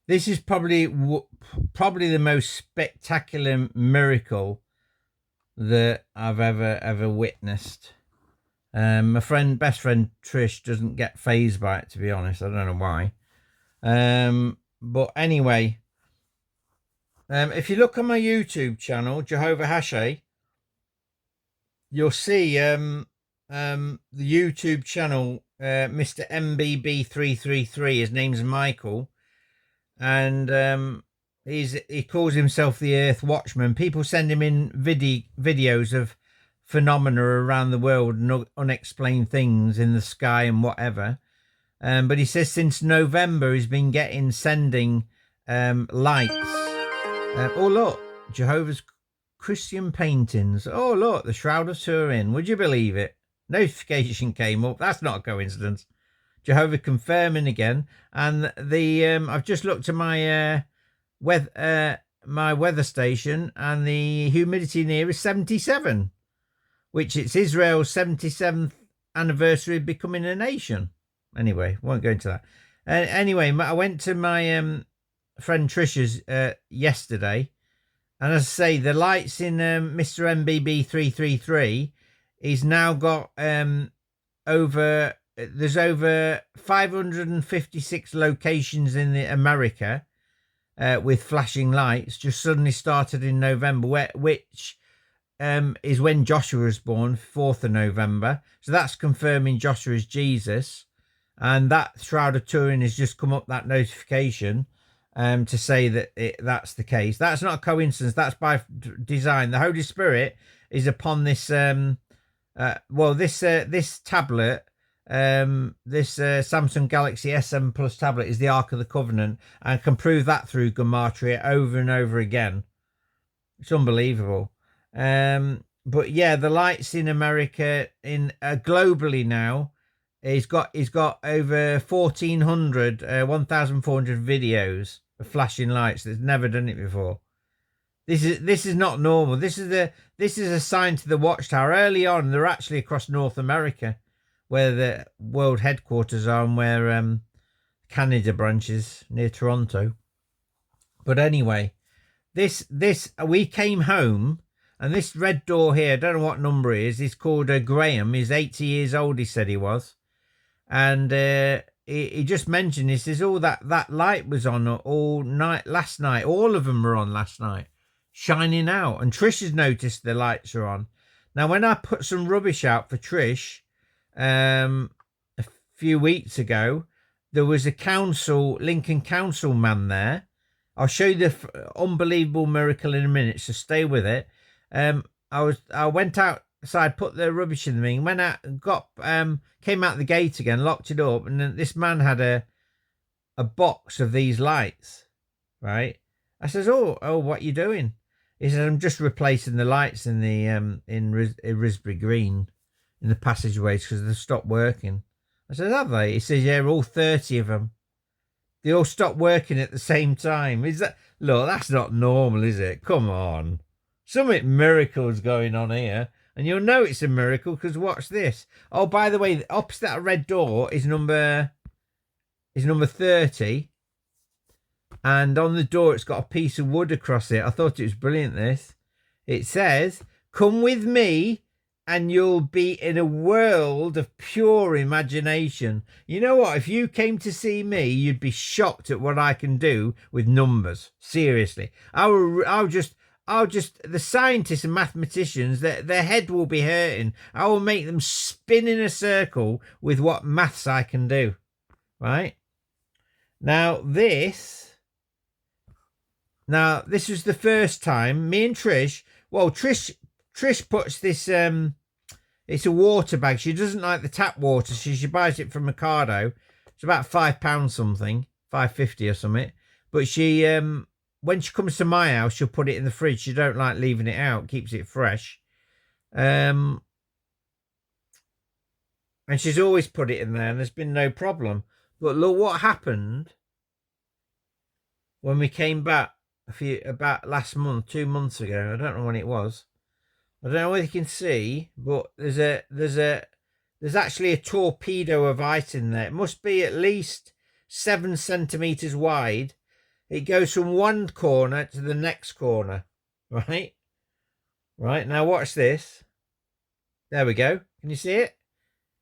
This is probably the most spectacular miracle that I've ever witnessed. My best friend Trish doesn't get fazed by it, to be honest. I don't know why. But anyway, if you look on my YouTube channel, JEHOVAH'S, you'll see the YouTube channel, Mr. MBB333. His name's Michael, and he calls himself the Earth Watchman. People send him in videos of phenomena around the world and unexplained things in the sky and whatever. But he says since November he's been sending lights. Oh look, Jehovah's Christian paintings. Oh look, the Shroud of Turin. Would you believe it? Notification came up. That's not a coincidence. Jehovah confirming again. And the I've just looked at my weather station, and the humidity near is 77, which it's Israel's 77th anniversary of becoming a nation. Anyway, won't go into that. Anyway, I went to my friend Trisha's yesterday, and as I say, the lights in Mr. MBB333, he's now got there's over 556 locations in America with flashing lights. Just suddenly started in November, which is when Joshua was born, 4th of November. So that's confirming Joshua is Jesus. And that Shroud of Turin has just come up, that notification, to say that that's the case. That's not a coincidence. That's by design. The Holy Spirit is upon this, this tablet, this Samsung Galaxy S7 Plus tablet is the Ark of the Covenant, and can prove that through Gematria over and over again. It's unbelievable. But yeah, the lights in America, in globally now, he's got over 1,400 videos of flashing lights. That's never done it before. This is not normal. This is a sign to the Watchtower. Early on, they're actually across North America, where the world headquarters are, and where Canada branches near Toronto. But anyway, we came home, and this red door here, I don't know what number it is. It's called Graham. He's 80 years old, he said he was. And he just mentioned, he says, oh, that light was on all night last night. All of them were on last night, shining out. And Trish has noticed the lights are on. Now, when I put some rubbish out for Trish a few weeks ago, there was a Lincoln Council man there. I'll show you the unbelievable miracle in a minute, so stay with it. I went outside, put the rubbish in the bin, went out, came out the gate again, locked it up, and then this man had a box of these lights, right? I says, oh, what you doing? He says, I'm just replacing the lights in the in Risbury Green, in the passageways, because they've stopped working. I said, have they? He says, yeah, all 30 of them. They all stopped working at the same time. Look, that's not normal, is it? Come on. Something miracles going on here. And you'll know it's a miracle because watch this. Oh, by the way, opposite that red door is number 30. And on the door, it's got a piece of wood across it. I thought it was brilliant, this. It says, come with me and you'll be in a world of pure imagination. You know what? If you came to see me, you'd be shocked at what I can do with numbers. Seriously. I'll just the scientists and mathematicians, their head will be hurting. I will make them spin in a circle with what maths I can do. Right? Now this was the first time me and Trish, Trish puts this, it's a water bag. She doesn't like the tap water, so she buys it from Mercado. It's about £5 something, $5.50 or something. But she, when she comes to my house, she'll put it in the fridge. She don't like leaving it out, keeps it fresh. And she's always put it in there, and there's been no problem. But look what happened when we came back about last month, 2 months ago. I don't know when it was. I don't know whether you can see, but there's actually a torpedo of ice in there. It must be at least 7 centimeters wide. it goes from one corner to the next corner, right? Right, now watch this. There we go. Can you see it?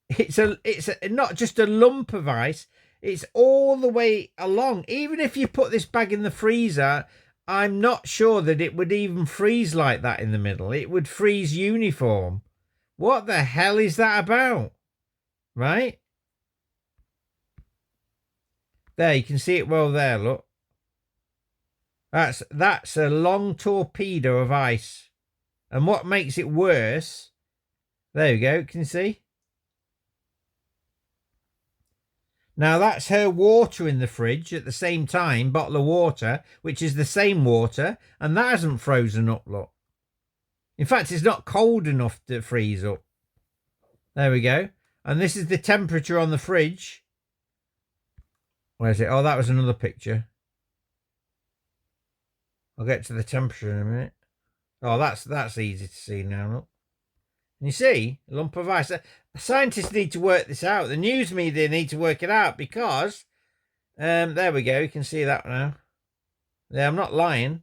It's not just a lump of ice. It's all the way along. Even if you put this bag in the freezer, I'm not sure that it would even freeze like that in the middle. It would freeze uniform. What the hell is that about? Right? There, you can see it well there, look. That's a long torpedo of ice. And what makes it worse, there you go, can you see? Now that's her water in the fridge at the same time, bottle of water, which is the same water, and that hasn't frozen up, look. In fact, it's not cold enough to freeze up. There we go. And this is the temperature on the fridge. Where's it? Oh, that was another picture. I'll get to the temperature in a minute. Oh, that's easy to see now, look. And you see, a lump of ice. Scientists need to work this out. The news media need to work it out because, there we go. You can see that now. Yeah, I'm not lying.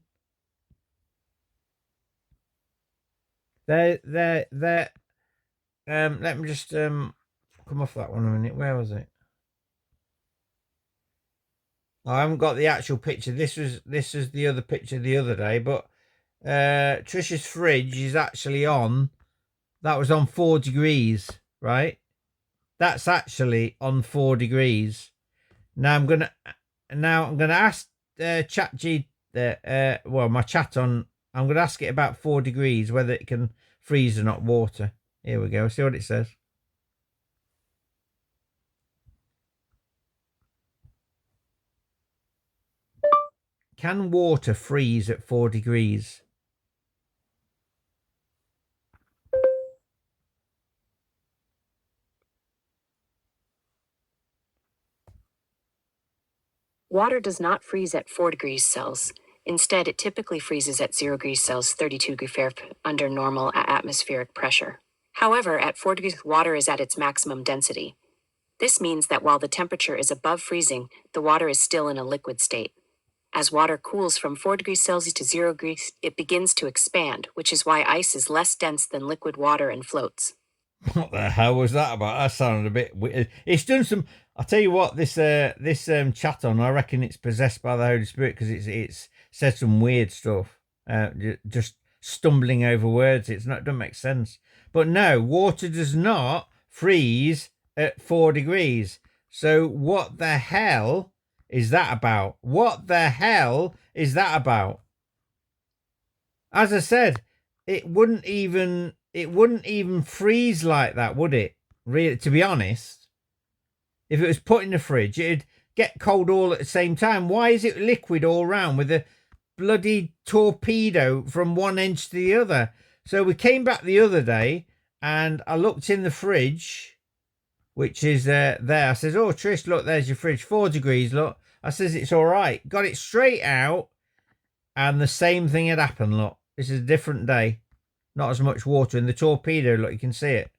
There. Let me just come off that one a minute. Where was it? I haven't got the actual picture. This is the other picture the other day, but Trisha's fridge is actually on. That was on 4 degrees, right? That's actually on 4 degrees. Now I'm gonna ask my chat on. I'm gonna ask it about 4 degrees whether it can freeze or not water. Here we go. See what it says. Can water freeze at 4 degrees? Water does not freeze at 4 degrees Celsius. Instead, it typically freezes at 0 degrees Celsius, 32 degrees Fahrenheit under normal atmospheric pressure. However, at 4 degrees, water is at its maximum density. This means that while the temperature is above freezing, the water is still in a liquid state. As water cools from 4 degrees Celsius to 0 degrees, it begins to expand, which is why ice is less dense than liquid water and floats. What the hell was that about? That sounded a bit weird. It's done some. I'll tell you what. This chat on. I reckon it's possessed by the Holy Spirit because it's said some weird stuff. Just stumbling over words. Doesn't make sense. But no, water does not freeze at 4 degrees. So what the hell is that about? What the hell is that about? As I said, it wouldn't even freeze like that, would it? Really, to be honest, if it was put in the fridge, it'd get cold all at the same time. Why is it liquid all round with a bloody torpedo from one edge to the other? So we came back the other day and I looked in the fridge, which is there. I says, "Oh, Trish, look, there's your fridge, 4 degrees. Look." I says, "It's all right." Got it straight out, and the same thing had happened. Look, this is a different day. Not as much water in the torpedo. Look, you can see it.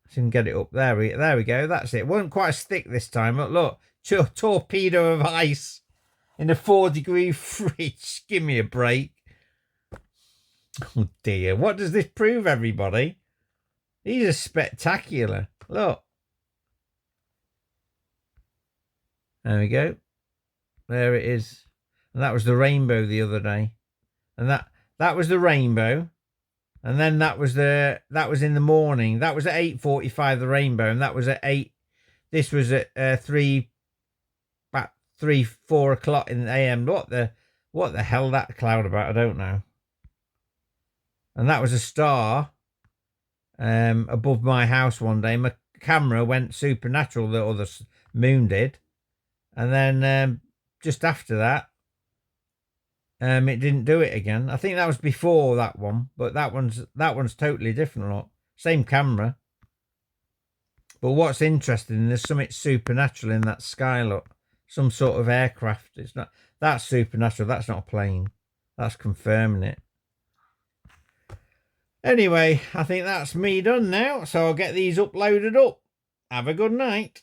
So you can get it up. There we go. That's it. Wasn't quite as thick this time. But look, torpedo of ice in a 4-degree fridge. Give me a break. Oh dear. What does this prove, everybody? These are spectacular. Look. There we go. There it is. And that was the rainbow the other day. And that was the rainbow. And then that was in the morning. That was at 8:45, the rainbow, and that was at 8. This was at 4 o'clock in the AM. What the hell that cloud about? I don't know. And that was a star above my house one day. My camera went supernatural, or the moon did. And then just after that, it didn't do it again. I think that was before that one, but that one's totally different. Look, same camera. But what's interesting, there's something supernatural in that sky. Look, some sort of aircraft. It's not. That's supernatural. That's not a plane. That's confirming it. Anyway, I think that's me done now. So I'll get these uploaded up. Have a good night.